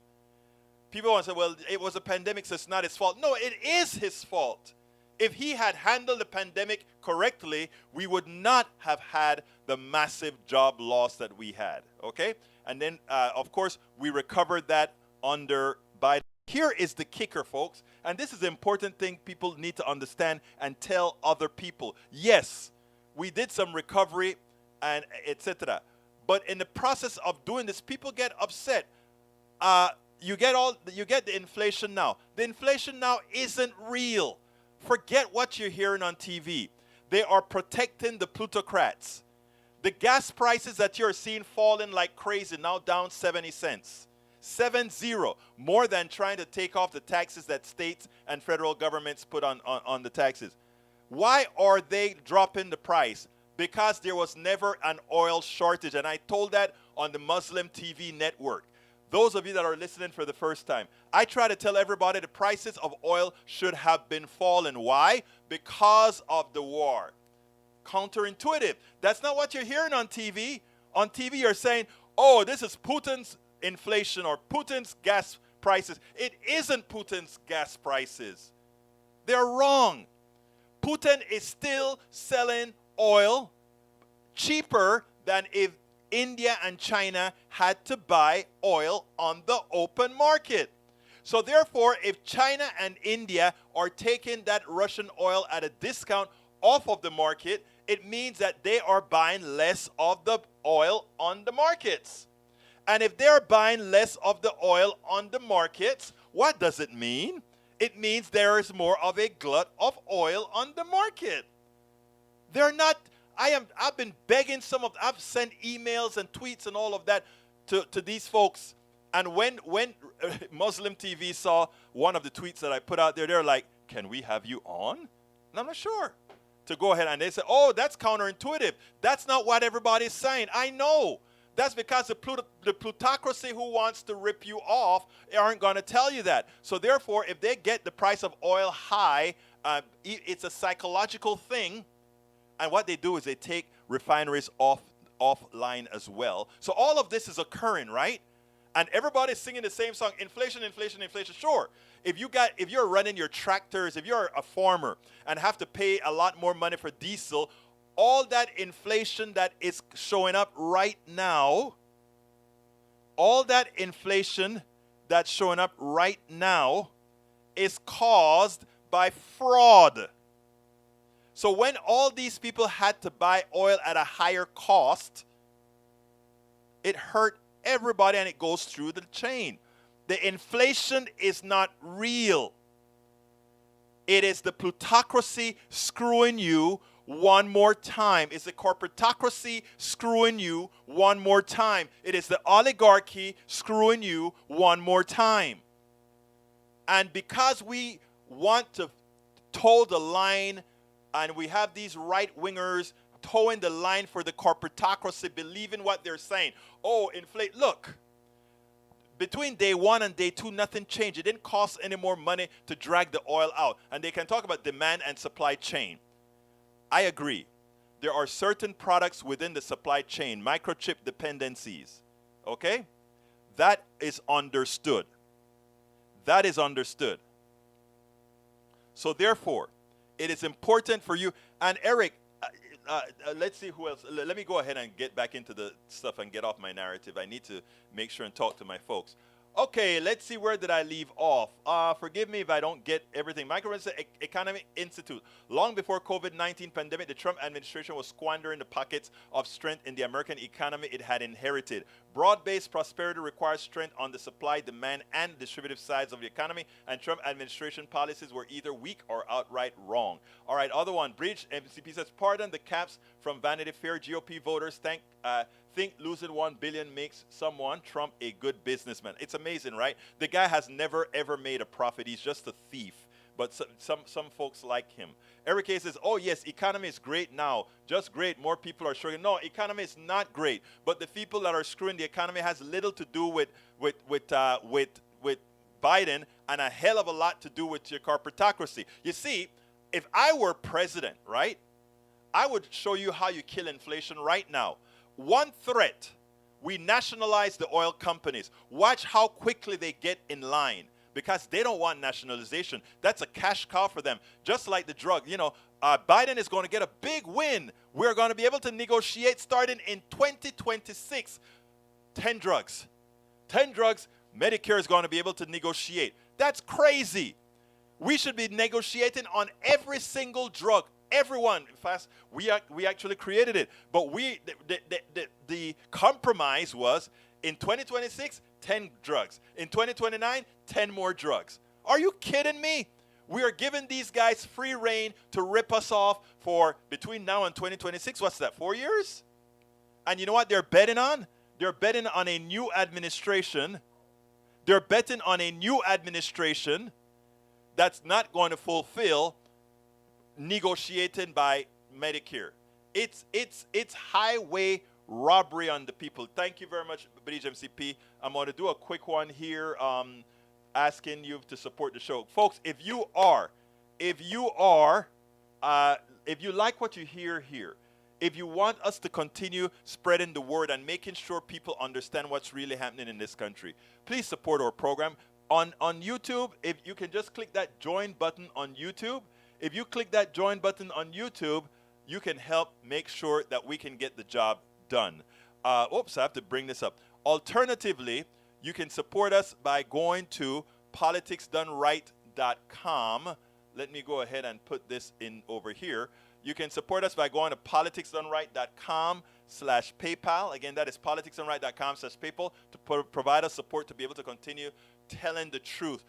People want to say, well, it was a pandemic, so it's not his fault. No, it is his fault. If he had handled the pandemic correctly, we would not have had the massive job loss that we had, okay? And then, of course, we recovered that under Biden. Here is the kicker, folks, and this is the important thing people need to understand and tell other people. Yes, we did some recovery and etc. But in the process of doing this, people get upset. You get the inflation now. The inflation now isn't real. Forget what you're hearing on TV. They are protecting the plutocrats. The gas prices that you're seeing falling like crazy, now down 70 cents. 7-0, more than trying to take off the taxes that states and federal governments put on the taxes. Why are they dropping the price? Because there was never an oil shortage, and I told that on the Muslim TV network. Those of you that are listening for the first time, I try to tell everybody the prices of oil should have been falling. Why? Because of the war. Counterintuitive. That's not what you're hearing on TV. On TV, you're saying, oh, this is Putin's inflation or Putin's gas prices. It isn't Putin's gas prices. They're wrong. Putin is still selling oil cheaper than if India and China had to buy oil on the open market. So therefore, if China and India are taking that Russian oil at a discount off of the market, it means that they are buying less of the oil on the markets. And if they're buying less of the oil on the markets, what does it mean? It means there is more of a glut of oil on the market. They're not, I've been begging I've sent emails and tweets and all of that to these folks. And when Muslim TV saw one of the tweets that I put out there, they're like, can we have you on? And I'm not sure. To go ahead, and they say, oh, that's counterintuitive. That's not what everybody's saying. I know. That's because the plutocracy who wants to rip you off aren't going to tell you that. So therefore, if they get the price of oil high, it's a psychological thing. And what they do is they take refineries offline as well. So all of this is occurring, right? And everybody's singing the same song, inflation, inflation, inflation. Sure, if you're running your tractors, if you're a farmer and have to pay a lot more money for diesel, all that inflation that is showing up right now, is caused by fraud. So when all these people had to buy oil at a higher cost, it hurt everybody and it goes through the chain. The inflation is not real. It is the plutocracy screwing you one more time. It's the corporatocracy screwing you one more time. It is the oligarchy screwing you one more time. And because we want to toe the line, and we have these right-wingers towing the line for the corporatocracy, believing what they're saying. Oh, inflate. Look, between day one and day two, nothing changed. It didn't cost any more money to drag the oil out. And they can talk about demand and supply chain. I agree. There are certain products within the supply chain, microchip dependencies. Okay? That is understood. That is understood. So therefore, it is important for you. And Eric, let's see who else. Let me go ahead and get back into the stuff and get off my narrative. I need to make sure and talk to my folks. Okay, let's see, where did I leave off? Forgive me if I don't get everything. Microeconomic Institute. Long before COVID-19 pandemic, the Trump administration was squandering the pockets of strength in the American economy it had inherited. Broad-based prosperity requires strength on the supply, demand, and distributive sides of the economy, and Trump administration policies were either weak or outright wrong. All right, other one. Bridge MCP says, pardon the caps from Vanity Fair. GOP voters think losing $1 billion makes someone, Trump, a good businessman. It's amazing, right? The guy has never, ever made a profit. He's just a thief. But some folks like him. Eric A says, oh, yes, economy is great now. Just great. More people are struggling. No, economy is not great. But the people that are screwing the economy has little to do with Biden and a hell of a lot to do with your corporatocracy. You see, if I were president, right, I would show you how you kill inflation right now. One threat, we nationalize the oil companies. Watch how quickly they get in line because they don't want nationalization. That's a cash cow for them. Just like the drug, Biden is going to get a big win. We're going to be able to negotiate starting in 2026. 10 drugs. 10 drugs, Medicare is going to be able to negotiate. That's crazy. We should be negotiating on every single drug. Everyone. In fact, we actually created it. But the compromise was in 2026, 10 drugs. In 2029, 10 more drugs. Are you kidding me? We are giving these guys free rein to rip us off for between now and 2026. What's that, 4 years? And you know what they're betting on? They're betting on a new administration. They're betting on a new administration that's not going to fulfill negotiating by Medicare. It's highway robbery on the people. Thank you very much, Bridge MCP. I'm going to do a quick one here, asking you to support the show, folks. If you like what you hear here, if you want us to continue spreading the word and making sure people understand what's really happening in this country, please support our program. On YouTube, if you can just click that join button on YouTube. If you click that join button on YouTube, you can help make sure that we can get the job done. Oops, I have to bring this up. Alternatively, you can support us by going to politicsdoneright.com. Let me go ahead and put this in over here. You can support us by going to politicsdoneright.com/PayPal. Again, that is politicsdoneright.com/PayPal to provide us support to be able to continue telling the truth,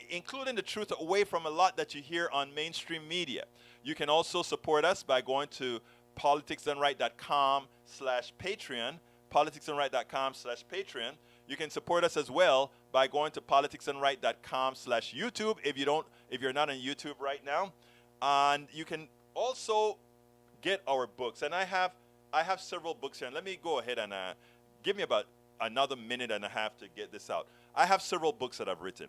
including the truth away from a lot that you hear on mainstream media. You can also support us by going to politicsdoneright.com/Patreon, politicsdoneright.com/Patreon. You can support us as well by going to politicsdoneright.com/YouTube if you're not on YouTube right now. And you can also get our books, and I have several books here. And let me go ahead and give me about another minute and a half to get this out. I have several books that I've written.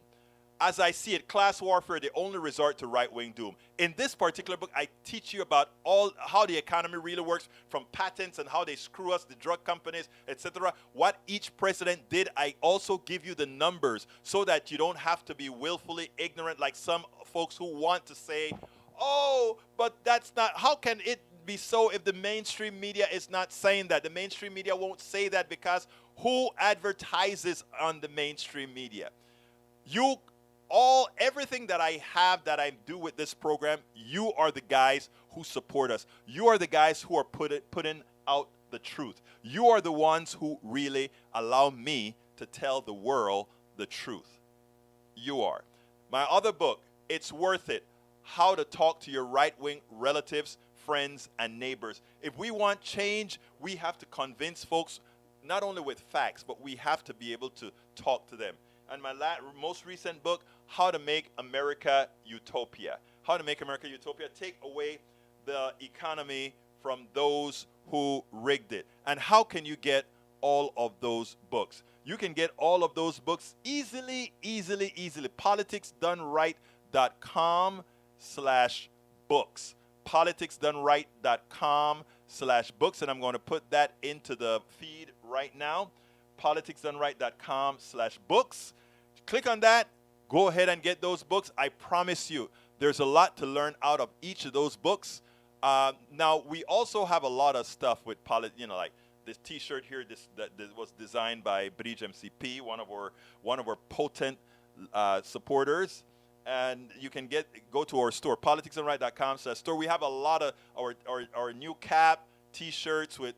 As I see it, class warfare, the only resort to right-wing doom. In this particular book, I teach you about how the economy really works, from patents and how they screw us, the drug companies, etc. What each president did, I also give you the numbers so that you don't have to be willfully ignorant like some folks who want to say, oh, but that's not, how can it be so if the mainstream media is not saying that? The mainstream media won't say that because who advertises on the mainstream media? Everything that I have, that I do with this program, you are the guys who support us. You are the guys who are putting out the truth. You are the ones who really allow me to tell the world the truth. You are. My other book, It's Worth It, How to Talk to Your Right-Wing Relatives, Friends, and Neighbors. If we want change, we have to convince folks, not only with facts, but we have to be able to talk to them. And my most recent book, How to Make America Utopia. How to Make America Utopia. Take away the economy from those who rigged it. And how can you get all of those books? You can get all of those books easily. politicsdoneright.com/books. politicsdoneright.com/books. And I'm going to put that into the feed right now. politicsdoneright.com/books. Click on that. Go ahead and get those books. I promise you, there's a lot to learn out of each of those books. Now, we also have a lot of stuff with like this T-shirt here. That was designed by Bridge MCP, one of our potent supporters. And you can go to our store, politicsdoneright.com/store. We have a lot of our new cap, T-shirts with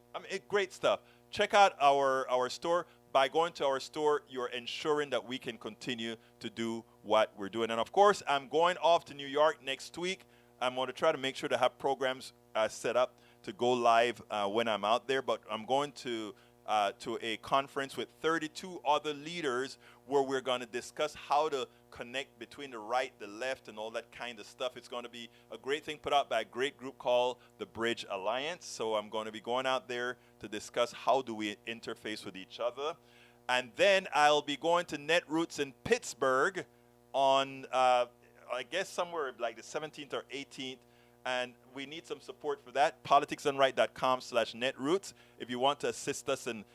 great stuff. Check out our store. By going to our store, you're ensuring that we can continue to do what we're doing. And of course, I'm going off to New York next week. I'm going to try to make sure to have programs set up to go live when I'm out there. But I'm going to a conference with 32 other leaders where we're going to discuss how to connect between the right, the left, and all that kind of stuff. It's going to be a great thing put out by a great group called the Bridge Alliance. So I'm going to be going out there to discuss how do we interface with each other. And then I'll be going to Netroots in Pittsburgh on, I guess, somewhere like the 17th or 18th. And we need some support for that. politicsdoneright.com/netroots. If you want to assist us in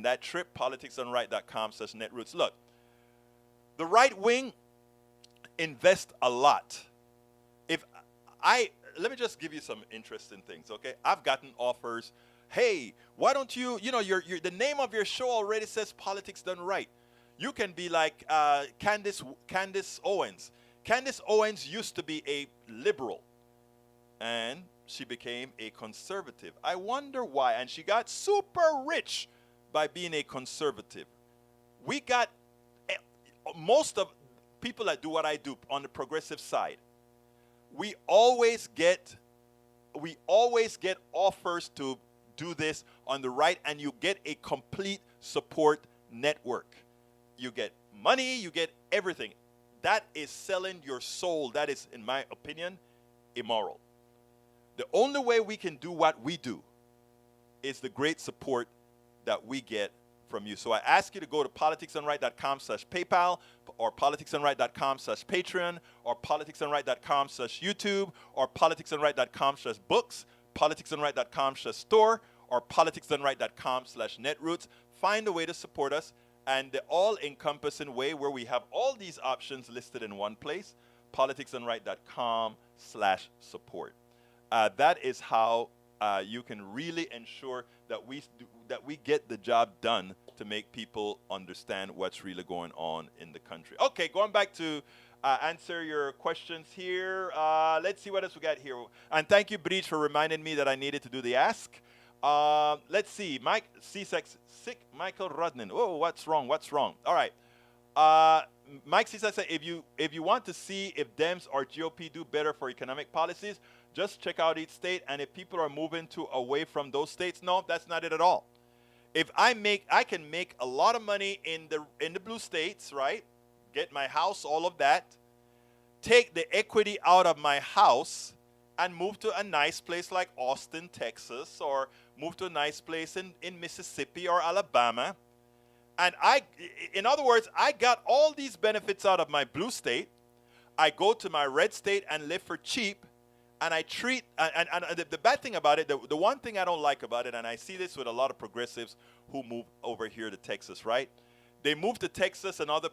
that trip, politicsdoneright.com/netroots. Look, the right wing invest a lot. Let me just give you some interesting things, okay? I've gotten offers. Hey, why don't you the name of your show already says Politics Done Right. You can be like Candace Owens. Candace Owens used to be a liberal, and she became a conservative. I wonder why. And she got super rich by being a conservative. We got most of people that do what I do on the progressive side. We always get offers to do this on the right, and you get a complete support network. You get money, you get everything. That is selling your soul. That is, in my opinion, immoral. The only way we can do what we do is the great support that we get from you. So I ask you to go to politicsdoneright.com/PayPal or politicsdoneright.com/Patreon or politicsdoneright.com/YouTube or politicsdoneright.com/books, politicsdoneright.com/store or politicsdoneright.com/netroots. Find a way to support us, and the all-encompassing way where we have all these options listed in one place, politicsdoneright.com/support. That is how you can really ensure that we get the job done to make people understand what's really going on in the country. Okay, going back to answer your questions here. Let's see what else we got here. And thank you, Breach, for reminding me that I needed to do the ask. Let's see. Mike C-Sex, sick Michael Rudnin. Oh, what's wrong? All right. Mike C-Sex said, if you want to see if Dems or GOP do better for economic policies, just check out each state, and if people are moving away from those states, no, that's not it at all. If I can make a lot of money in the blue states, right? Get my house, all of that. Take the equity out of my house and move to a nice place like Austin, Texas, or move to a nice place in Mississippi or Alabama. And in other words, I got all these benefits out of my blue state. I go to my red state and live for cheap. And I treat, and the bad thing about it, the one thing I don't like about it, and I see this with a lot of progressives who move over here to Texas, right? They move to Texas and other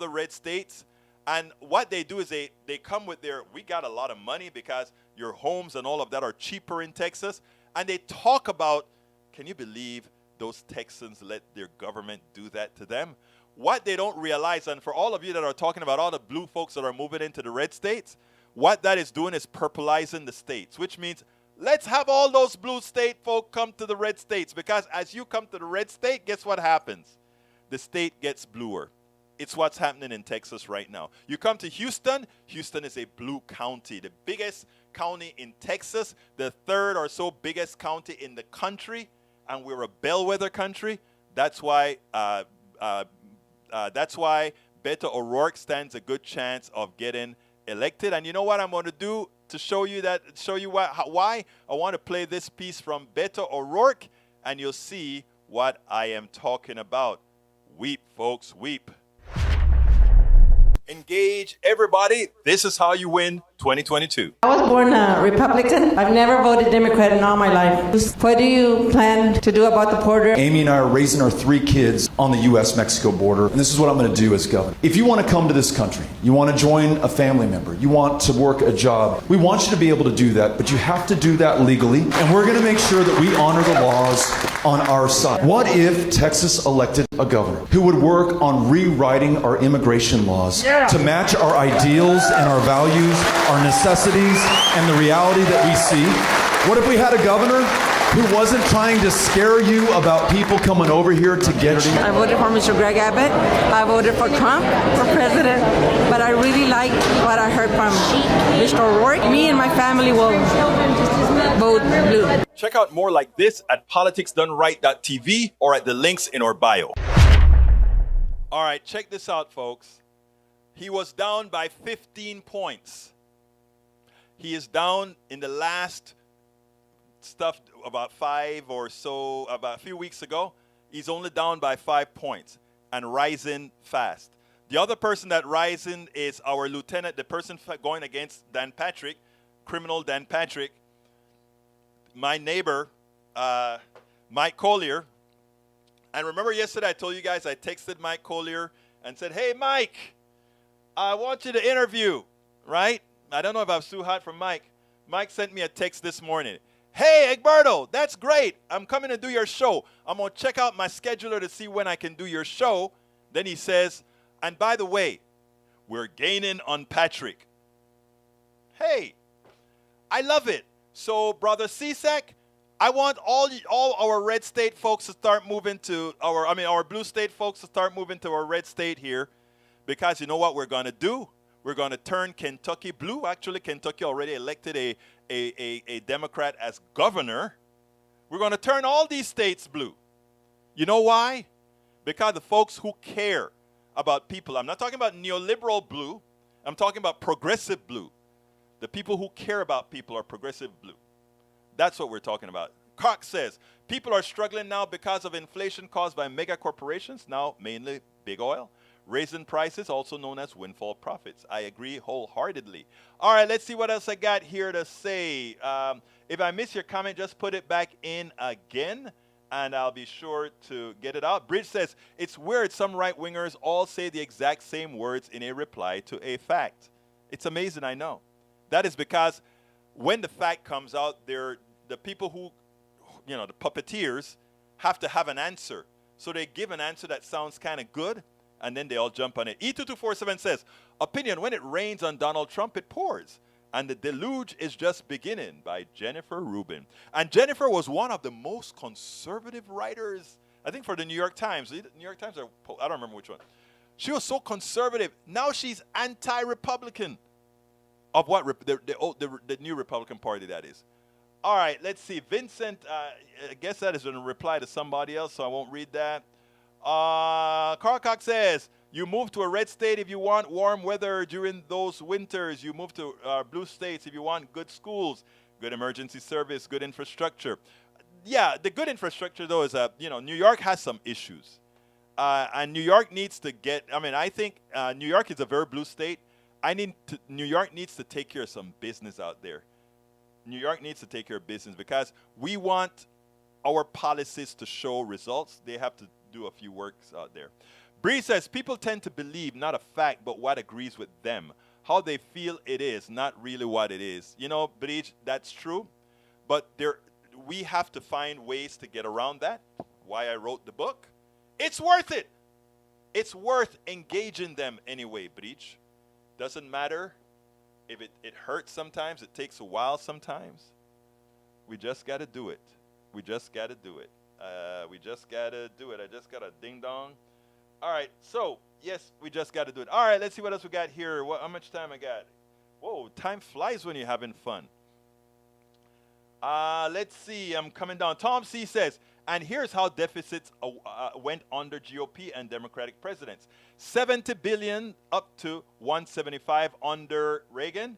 red states, and what they do is they come with we got a lot of money because your homes and all of that are cheaper in Texas, and they talk about, can you believe those Texans let their government do that to them? What they don't realize, and for all of you that are talking about all the blue folks that are moving into the red states, what that is doing is purpleizing the states, which means let's have all those blue state folk come to the red states, because as you come to the red state, guess what happens? The state gets bluer. It's what's happening in Texas right now. You come to Houston. Houston is a blue county, the biggest county in Texas, the third or so biggest county in the country, and we're a bellwether country. That's why Beto O'Rourke stands a good chance of getting elected. And you know what I'm going to do to show you why? I want to play this piece from Beto O'Rourke, and you'll see what I am talking about. Weep, folks, weep. Engage, everybody. This is how you win 2022. I was born a Republican. I've never voted Democrat in all my life. What do you plan to do about the border? Amy and I are raising our 3 kids on the U.S.-Mexico border, and this is what I'm going to do as governor. If you want to come to this country, you want to join a family member, you want to work a job, we want you to be able to do that, but you have to do that legally, and we're going to make sure that we honor the laws on our side. What if Texas elected a governor who would work on rewriting our immigration laws to match our ideals and our values, our necessities, and the reality that we see? What if we had a governor who wasn't trying to scare you about people coming over here to get you? I voted for Mr. Greg Abbott. I voted for Trump for president, but I really like what I heard from Mr. O'Rourke. Me and my family will vote blue. Check out more like this at politicsdoneright.tv or at the links in our bio. All right, check this out, folks. He was down by 15 points. He is down in the last stuff about 5 or so, about a few weeks ago. He's only down by 5 points. and rising fast. The other person that rising is our lieutenant, the person going against Dan Patrick, criminal Dan Patrick. My neighbor, Mike Collier. And remember yesterday I told you guys I texted Mike Collier and said, hey, Mike, I want you to interview, right? I don't know if I was too hot for Mike. Mike sent me a text this morning. Hey, Egberto, that's great. I'm coming to do your show. I'm going to check out my scheduler to see when I can do your show. Then he says, and by the way, we're gaining on Patrick. Hey, I love it. So, Brother CSAC, I want all our red state folks to start moving to our blue state folks to start moving to our red state here, because you know what we're going to do? We're going to turn Kentucky blue. Actually, Kentucky already elected a Democrat as governor. We're going to turn all these states blue. You know why? Because the folks who care about people, I'm not talking about neoliberal blue, I'm talking about progressive blue. The people who care about people are progressive blue. That's what we're talking about. Cox says, people are struggling now because of inflation caused by mega corporations, now mainly big oil, raising prices, also known as windfall profits. I agree wholeheartedly. All right, let's see what else I got here to say. If I miss your comment, just put it back in again, and I'll be sure to get it out. Bridge says, it's weird some right-wingers all say the exact same words in a reply to a fact. It's amazing, I know. That is because when the fact comes out, the people who, the puppeteers, have to have an answer. So they give an answer that sounds kind of good, and then they all jump on it. E2247 says, opinion, when it rains on Donald Trump, it pours. And the deluge is just beginning, by Jennifer Rubin. And Jennifer was one of the most conservative writers, I think, for the New York Times. The New York Times, I don't remember which one. She was so conservative. Now she's anti-Republican. Of what? The new Republican Party, that is. All right, let's see. Vincent, I guess that is in a reply to somebody else, so I won't read that. Carl Cox says, you move to a red state if you want warm weather during those winters. You move to blue states if you want good schools, good emergency service, good infrastructure. Yeah, the good infrastructure, though, is, New York has some issues. And New York needs to I think New York is a very blue state. New York needs to take care of some business out there. New York needs to take care of business because we want our policies to show results. They have to do a few works out there. Bree says, people tend to believe not a fact, but what agrees with them. How they feel it is, not really what it is. Bree, that's true. But we have to find ways to get around that. Why I wrote the book. It's worth it. It's worth engaging them anyway, Breach. Doesn't matter if it hurts sometimes, it takes a while sometimes. We just got to do it. We just got to do it. We just got to do it. I just got a ding-dong. All right, so, yes, we just got to do it. All right, let's see what else we got here. How much time I got? Whoa, time flies when you're having fun. Let's see, I'm coming down. Tom C. says, and here's how deficits went under GOP and Democratic presidents. 70 billion up to 175 under Reagan.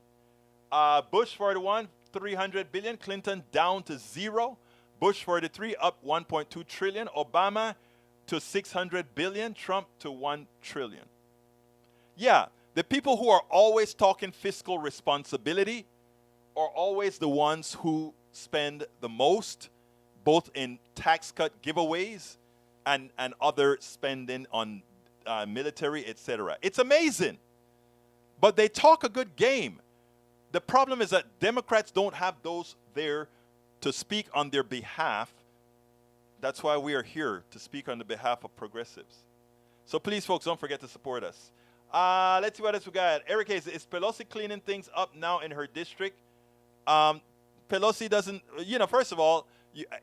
Bush 41, 300 billion. Clinton down to 0. Bush 43 up 1.2 trillion. Obama to 600 billion. Trump to 1 trillion. Yeah, the people who are always talking fiscal responsibility are always the ones who spend the most, both in tax cut giveaways and other spending on military, etc. It's amazing. But they talk a good game. The problem is that Democrats don't have those there to speak on their behalf. That's why we are here, to speak on the behalf of progressives. So please, folks, don't forget to support us. Let's see what else we got. Eric is Pelosi cleaning things up now in her district? Pelosi doesn't, first of all,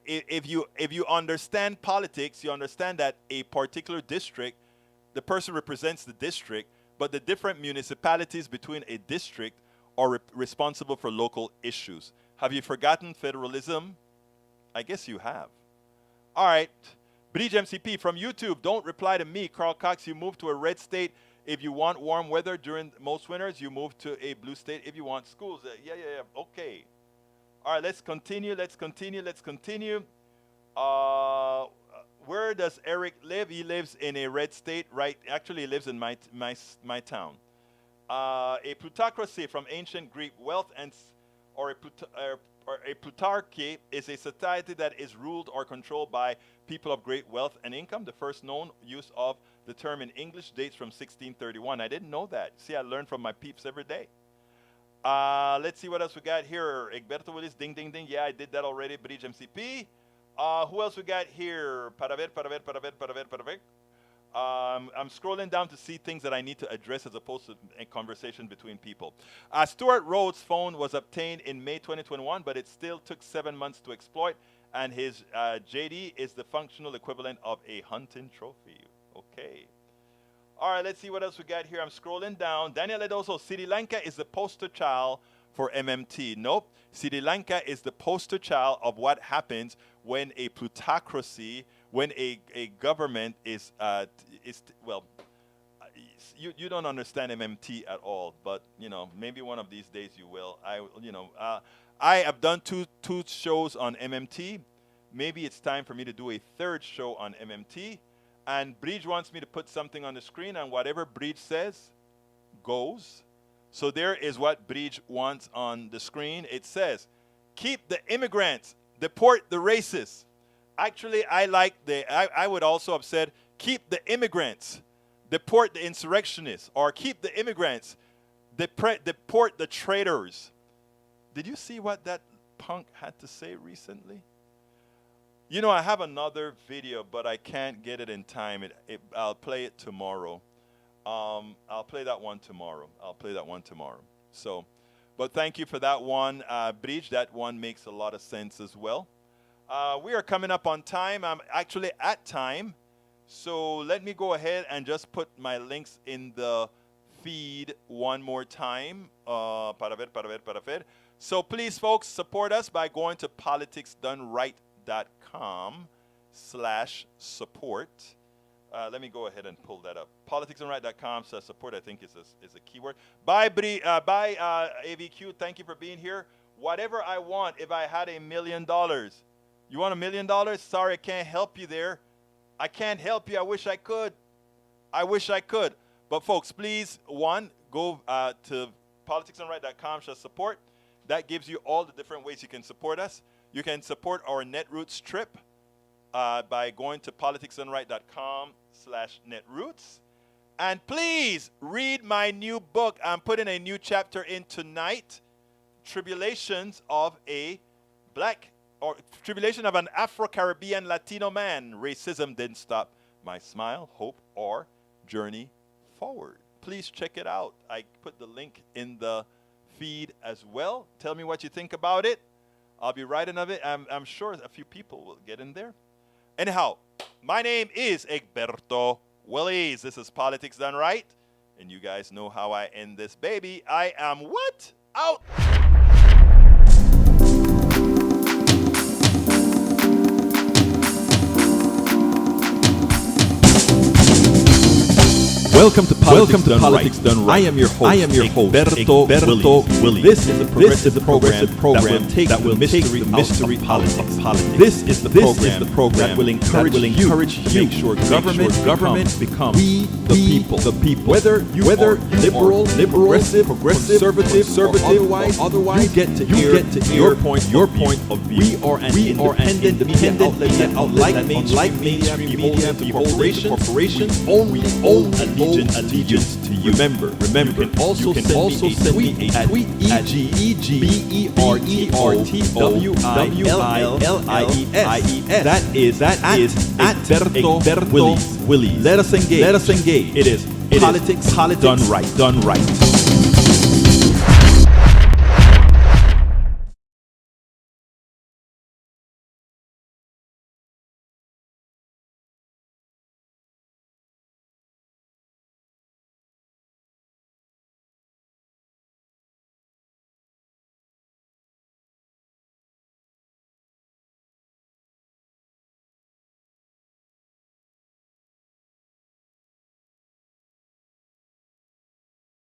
if you understand politics, you understand that a particular district, the person represents the district, but the different municipalities between a district are responsible for local issues. Have you forgotten federalism? I guess you have. All right. Bridge MCP from YouTube, don't reply to me. Carl Cox, you move to a red state if you want warm weather during most winters. You move to a blue state if you want schools. Yeah. Okay. All right, let's continue. where does Eric live? He lives in a red state, right? Actually, he lives in my town. A plutocracy from ancient Greek, wealth or a plutarchy is a society that is ruled or controlled by people of great wealth and income. The first known use of the term in English dates from 1631. I didn't know that. See, I learn from my peeps every day. Let's see what else we got here. Egberto Willis, ding, ding, ding. Yeah, I did that already. Bridge MCP. Who else we got here? Para ver. I'm scrolling down to see things that I need to address as opposed to a conversation between people. Stuart Rhodes' phone was obtained in May 2021, but it still took 7 months to exploit, and his JD is the functional equivalent of a hunting trophy. Okay. All right, let's see what else we got here. I'm scrolling down. Daniel Edoso, Sri Lanka is the poster child for MMT. Nope. Sri Lanka is the poster child of what happens when a plutocracy, when a government is you don't understand MMT at all, but maybe one of these days you will. I have done two shows on MMT. Maybe it's time for me to do a third show on MMT. And Bridge wants me to put something on the screen, and whatever Bridge says goes. So there is what Bridge wants on the screen. It says, keep the immigrants, deport the racists. Actually, I would also have said, keep the immigrants, deport the insurrectionists, or keep the immigrants, deport the traitors. Did you see what that punk had to say recently? I have another video, but I can't get it in time. I'll play it tomorrow. I'll play that one tomorrow. So, but thank you for that one, Bridge. That one makes a lot of sense as well. We are coming up on time. I'm actually at time. So let me go ahead and just put my links in the feed one more time. Para ver. So please, folks, support us by going to politicsdoneright.com/support. Let me go ahead and pull that up. politicsdoneright.com/support, I think, is a keyword. Bye, AVQ. Thank you for being here. Whatever I want, if I had $1 million. You want $1 million? Sorry, I can't help you there. I can't help you. I wish I could. But, folks, please, go to politicsdoneright.com/support. That gives you all the different ways you can support us. You can support our Netroots trip by going to politicsdoneright.com/netroots. And please read my new book. I'm putting a new chapter in tonight. Tribulation of an Afro-Caribbean Latino man. Racism didn't stop my smile, hope, or journey forward. Please check it out. I put the link in the feed as well. Tell me what you think about it. I'll be writing of it. I'm sure a few people will get in there. Anyhow, my name is Egberto Willis. This is Politics Done Right. And you guys know how I end this baby. I am what? Out. Welcome to Politics Done Right. I am your host, Beto Willis. This is a progressive program that will take the mystery of politics. This is the program that will encourage you to make sure government becomes we the people. Whether you are liberal, progressive, conservative, or otherwise, you get to hear your point of view. We are an independent media outlet that unlike mainstream media, corporations only own allegiance to you. Remember, you can also send me a tweet at EGBERTOWILLIES. That is at Egberto Willis. Let us engage. It is Politics Done Right.